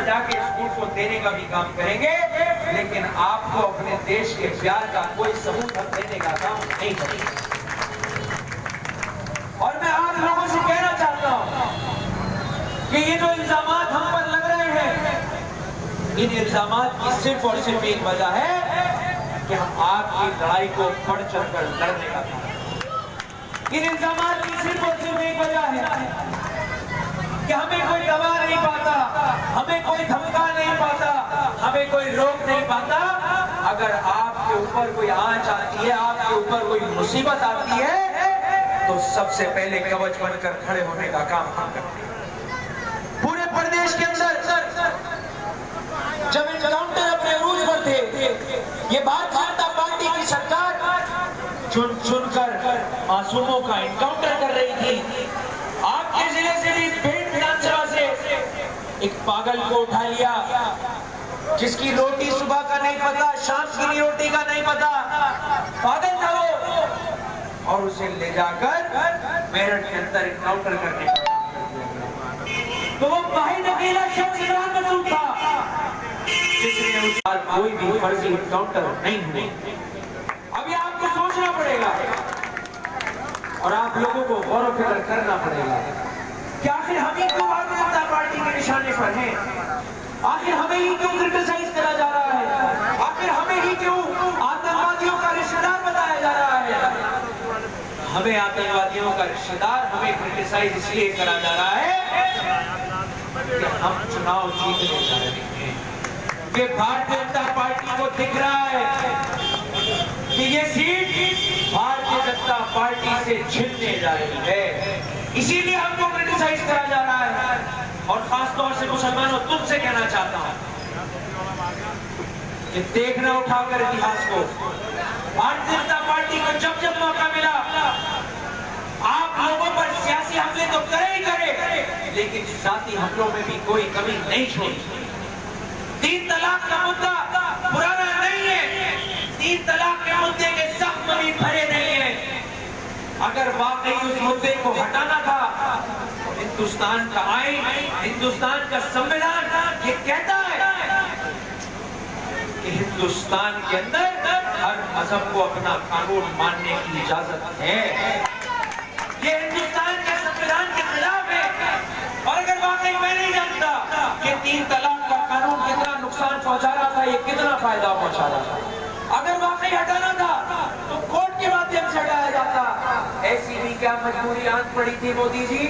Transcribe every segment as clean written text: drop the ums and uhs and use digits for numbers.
जाके स्कूल को देने का भी काम करेंगे, लेकिन आपको अपने देश के प्यार का कोई सबूत हम देने का काम नहीं करेंगे। और मैं आप लोगों से कहना चाहता हूं कि ये जो इल्जामात हम पर लग रहे हैं, इन इल्जामात की सिर्फ और सिर्फ एक वजह है कि हम आपकी लड़ाई को बढ़ चढ़कर लड़ने का काम। इन इल्जामात की सिर्फ और सिर्फ एक वजह है कि हमें कोई दबा नहीं पाता, हमें कोई धमका नहीं पाता, हमें कोई रोक नहीं पाता। अगर आपके ऊपर कोई आंच आती है, आपके ऊपर कोई मुसीबत आती है, तो सबसे पहले कवच बनकर खड़े होने का काम हम करते हैं। पूरे प्रदेश के अंदर जब एनकाउंटर अपने अरूज पर थे, ये भारतीय जनता पार्टी की सरकार चुन चुनकर मासूमों का एनकाउंटर कर रही थी। आपके जिले से भी भेंट विधानसभा से एक पागल को उठा लिया, जिसकी रोटी सुबह का नहीं पता, शाम की रोटी का नहीं पता, पागल था वो, और उसे ले जाकर मेरठ के अंदर एनकाउंटर करने का काम कर दिया। तो वो वाहिद अकेला शख्स इमरान मसूद था जिसने उस पर कोई भी फर्जी एनकाउंटर नहीं हुआ। अभी आपको सोचना पड़ेगा और आप लोगों को गौर व फिक्र करना पड़ेगा कि आखिर हम ही क्यों भारतीय जनता पार्टी के निशाने पर हैं, आखिर हमें ही क्यों क्रिटिसाइज करा जा रहा है, आखिर हमें ही क्यों आतंकवादियों का रिश्तेदार बताया जा रहा है। हमें आतंकवादियों का रिश्तेदार, हमें क्रिटिसाइज इसलिए करा जा रहा है कि हम चुनाव जीतने जा रहे हैं। कि भारतीय जनता पार्टी को दिख रहा है कि ये सीट भारतीय जनता पार्टी से छिनने जा रही है, इसीलिए हमको क्रिटिसाइज करा जा रहा है। और खासतौर से मुसलमानों, तुमसे कहना चाहता हूं कि देखना उठाकर इतिहास को, भारतीय जनता पार्टी को जब जब मौका मिला आप लोगों पर सियासी हमले तो करे ही करे, लेकिन जाती हमलों में भी कोई कमी नहीं छोड़ी। 3 तलाक का मुद्दा पुराना नहीं है, 3 तलाक के मुद्दे के जख्म भी भरे नहीं है। अगर वाकई उस मुद्दे को हटाना था, हिंदुस्तान का आईन, हिंदुस्तान का संविधान ये कहता है कि हिंदुस्तान के अंदर हर मजहब को अपना कानून मानने की इजाजत है। ये हिंदुस्तान के संविधान के खिलाफ है। और अगर वाकई मैं नहीं जानता कि 3 तलाक का कानून कितना नुकसान पहुंचा रहा था, ये कितना फायदा पहुंचा रहा था, अगर वाकई हटाना था तो कोर्ट के माध्यम से हटाया जाता। ऐसी भी क्या मजबूरी आन पड़ी थी मोदी जी?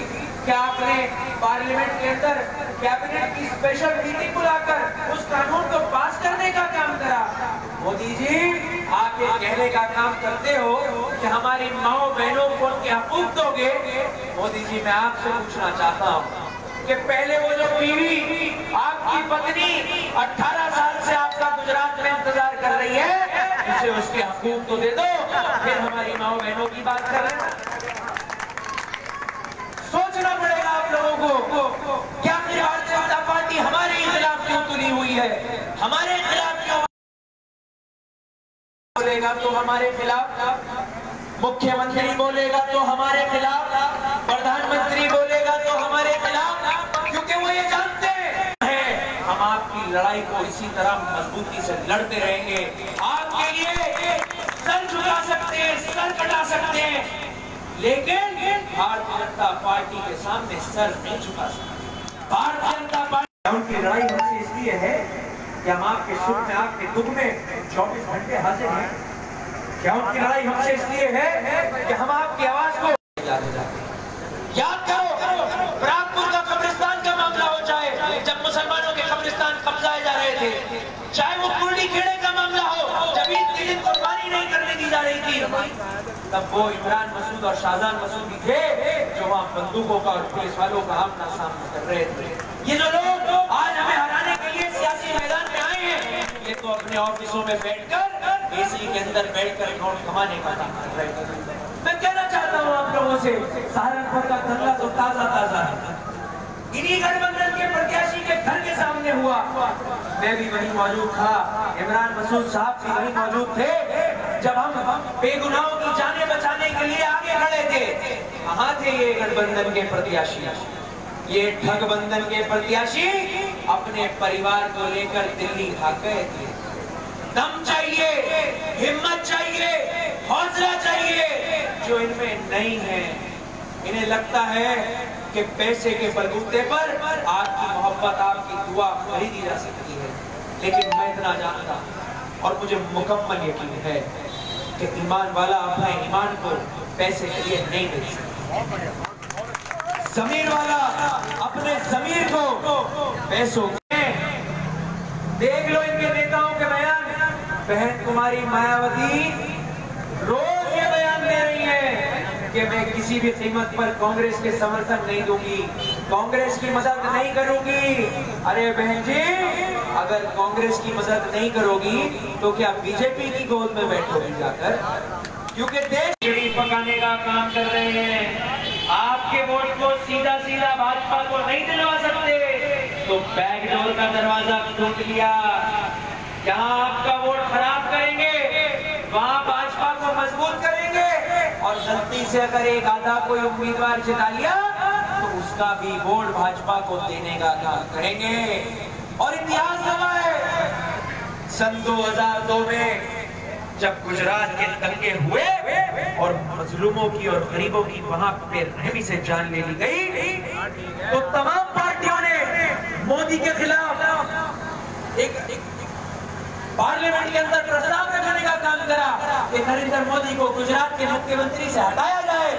क्या आपने पार्लियामेंट के अंदर कैबिनेट की स्पेशल मीटिंग बुलाकर उस कानून को पास करने का काम करा? मोदी जी, आप ये कहने का काम करते हो कि हमारी माओ बहनों को उनके हकूक दोगे। मोदी जी, मैं आपसे पूछना चाहता हूँ कि पहले वो जो बीवी, आपकी पत्नी 18 साल से आपका गुजरात में इंतजार कर रही है, उसे उसके हकूक तो दे दो, फिर हमारी माओ बहनों की बात कर रहे हैं। सोचना पड़ेगा आप लोगों को, क्या भारतीय जनता पार्टी हमारे खिलाफ क्यों तुली हुई है? हमारे खिलाफ क्यों बोलेगा तो हमारे खिलाफ, मुख्यमंत्री बोलेगा तो हमारे खिलाफ, प्रधानमंत्री बोलेगा तो हमारे खिलाफ, क्योंकि वो ये जानते हैं हम आपकी लड़ाई को इसी तरह मजबूती से लड़ते रहेंगे। आपके लिए सर झुका सकते हैं, सर कटा सकते हैं, लेकिन भारतीय जनता पार्टी के सामने सर नहीं झुका सकते। भारतीय जनता पार्टी उनकी लड़ाई हमसे इसलिए है कि हम आपके सुख में, आपके दुख में 24 घंटे हाजिर हैं। क्या उनकी लड़ाई हमसे इसलिए है कि हम आपकी आवाज को याद करो, प्रागपुर का कब्रिस्तान का मामला हो, चाहे जब मुसलमानों के कब्रिस्तान कब्जाए जा रहे थे, चाहे वो कुर्डी खेड़े का मामला हो, जब ईद के दिन कुर्बानी नहीं करने दी जा रही थी, तब वो इमरान मसूद और शाहजान मसूद भी थे जो वहाँ बंदूकों का और पुलिस वालों का आमना सामना कर रहे थे। ये जो लोग आज हमें हराने के लिए सियासी मैदान में आए हैं, ये तो अपने ऑफिसों में बैठकर एसी के अंदर बैठकर नोट कमाने का काम कर रहे थे। मैं कहना चाहता हूँ आप लोगों से, सहारनपुर का दंगा तो ताजा ताजा है, इन्हीं गठबंधन के प्रत्याशी के घर के सामने हुआ। मैं भी वहीं मौजूद था, इमरान मसूद साहब भी वहीं मौजूद थे जब हम बेगुनाहों की जानें बचाने के लिए आगे खड़े थे। कहाँ थे ये गठबंधन के प्रत्याशी? ये ठगबंधन के प्रत्याशी अपने परिवार को लेकर दिल्ली भाग गए थे। दम चाहिए, हिम्मत चाहिए, हौसला चाहिए, जो इनमें नहीं है। इन्हें लगता है कि पैसे के बलबूते पर आपकी मोहब्बत, आपकी दुआ खरीदी जा सकती है, लेकिन मैं इतना जानता और मुझे मुकम्मल यकीन है कि ईमान वाला अपने ईमान को पैसे के लिए नहीं बेच सकता। ज़मीर वाला अपने ज़मीर को पैसों के। देख लो इनके नेताओं के बयान। बहन कुमारी मायावती रोज ये बयान दे रही है कि मैं किसी भी कीमत पर कांग्रेस के समर्थन नहीं दूंगी, कांग्रेस की मदद नहीं करूंगी। अरे बहन जी, अगर कांग्रेस की मदद नहीं करोगी तो क्या बीजेपी की गोद में बैठोगी जाकर? क्योंकि देश चिड़ी पकाने का काम कर रहे हैं। आपके वोट को सीधा सीधा भाजपा को नहीं दिलवा सकते, तो बैकडोर का दरवाजा खोल लिया। जहां आपका वोट खराब करेंगे वहां भाजपा को मजबूत करेंगे, और गलती से अगर एक आधा कोई उम्मीदवार जिता लिया तो उसका भी वोट भाजपा को देने का काम करेंगे। और इतिहास गवाह है, सन 2002 में जब गुजरात के दंगे हुए और मजलूमों की और गरीबों की वहां पे रहमी से जान ले ली गई, तो तमाम पार्टियों ने मोदी के खिलाफ एक पार्लियामेंट के अंदर प्रस्ताव रखने का काम करा कि नरेंद्र मोदी को गुजरात के मुख्यमंत्री से हटाया जाए।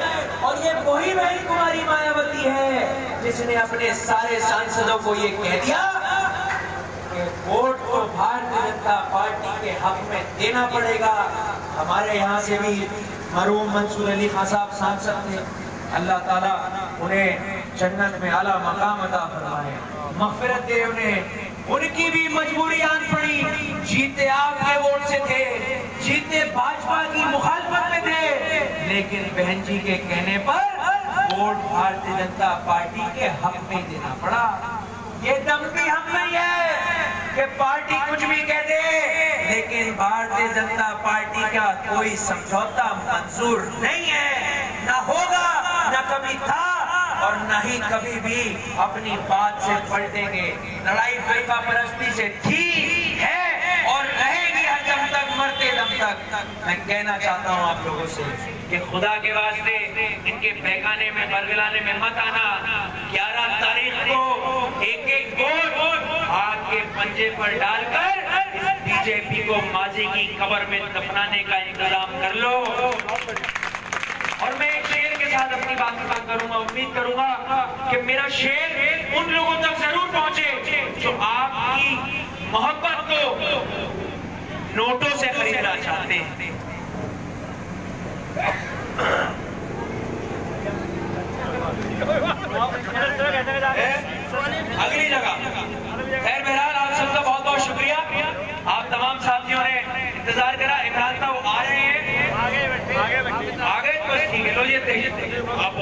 और ये वही बहन कुमारी मायावती है जिसने अपने सारे सांसदों को ये कह दिया कि वोट को भारतीय जनता पार्टी के हक में देना पड़ेगा। हमारे यहाँ से भी मरहूम मंसूर अली खान साहब सांसद थे, अल्लाह ताला उन्हें जन्नत में आला मकाम अता फरमाए, मग़फ़िरत दे उन्हें। उनकी भी मजबूरी आन पड़ी, जीते आपके वोट से थे, जीते भाजपा की मुखालफत में थे, लेकिन बहन जी के कहने पर वोट भारतीय जनता पार्टी के हक में देना पड़ा। ये दम भी हम नहीं है कि पार्टी कुछ भी कह दे, लेकिन भारतीय जनता पार्टी का कोई समझौता मंजूर नहीं है, ना होगा, ना कभी था और न ही कभी भी अपनी बात से पलटेंगे। लड़ाई फिरका परस्ती से थी, है और रहेगी दम तक, मरते दम तक। मैं कहना चाहता हूँ आप लोगों से कि खुदा के वास्ते इनके बहकाने में, बरगलाने में मत आना। 11 तारीख को एक एक वोट आग के पंजे पर डालकर बीजेपी को माजी की कब्र में दफनाने का इंतजाम कर लो। और मैं एक शेर के साथ अपनी बात खत्म करूंगा। उम्मीद करूंगा कि मेरा शेर उन लोगों तक जरूर पहुंचे जो आपकी मोहब्बत को नोटों से खरीदना चाहते हैं। अगली जगह खैर बहरहाल आप सबका बहुत बहुत शुक्रिया। आप तमाम साथियों ने इंतजार करा। इमरान साहब आ रहे हैं, आगे तो ठीक है। लो ये आप